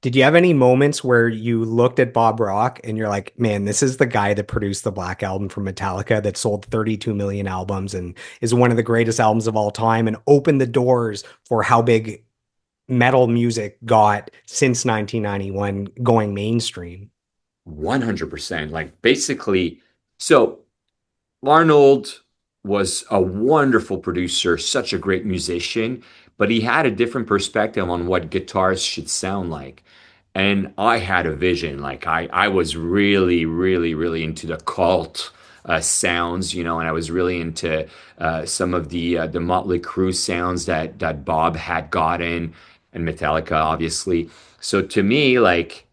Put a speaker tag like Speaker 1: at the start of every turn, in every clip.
Speaker 1: Did you have any moments where you looked at Bob Rock and you're like, man, this is the guy that produced the Black Album from Metallica that sold 32 million albums and is one of the greatest albums of all time and opened the doors for how big metal music got since 1991 going mainstream?
Speaker 2: 100%. Like basically, so Arnold was a wonderful producer, such a great musician, but he had a different perspective on what guitars should sound like. And I had a vision. Like I was really, really, really into the cult sounds, and I was really into some of the Motley Crue sounds that Bob had gotten, and Metallica, obviously. So to me, like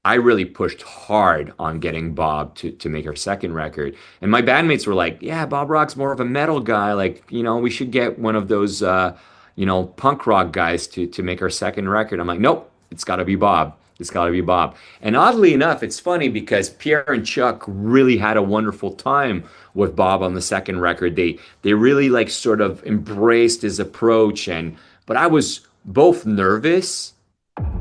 Speaker 2: I really pushed hard on getting Bob to make our second record. And my bandmates were like, yeah, Bob Rock's more of a metal guy. Like, we should get one of those punk rock guys to make our second record. I'm like, nope, it's gotta be Bob. It's gotta be Bob. And oddly enough, it's funny because Pierre and Chuck really had a wonderful time with Bob on the second record. They really like sort of embraced his approach, but I was both nervous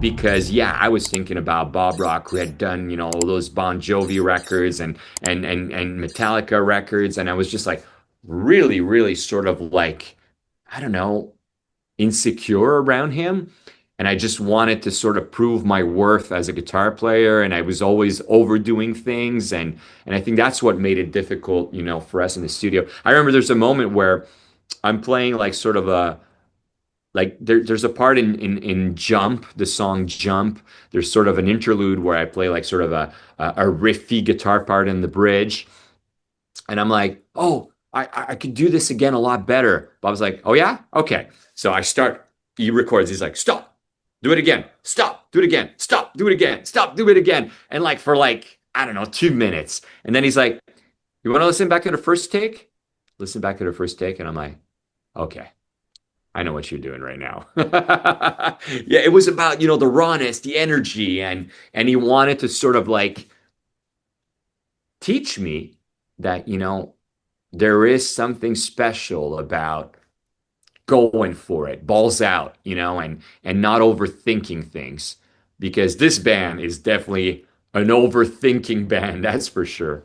Speaker 2: because yeah, I was thinking about Bob Rock, who had done all those Bon Jovi records and Metallica records, and I was just like really, really sort of like I don't know, insecure around him, and I just wanted to sort of prove my worth as a guitar player, and I was always overdoing things, and I think that's what made it difficult, for us in the studio. I remember there's a moment where I'm playing like sort of a like there's a part in Jump, the song Jump. There's sort of an interlude where I play like sort of a riffy guitar part in the bridge, and I'm like, oh, I could do this again a lot better. Bob's like, oh yeah, okay. So I start. He records. He's like, stop, do it again. Stop, do it again. Stop, do it again. Stop, do it again. And like for like I don't know 2 minutes, and then he's like, you want to listen back to the first take? Listen back to the first take, and I'm like, okay. I know what you're doing right now. Yeah, it was about, the rawness, the energy, and he wanted to sort of like teach me that, there is something special about going for it, balls out, and not overthinking things. Because this band is definitely an overthinking band, that's for sure.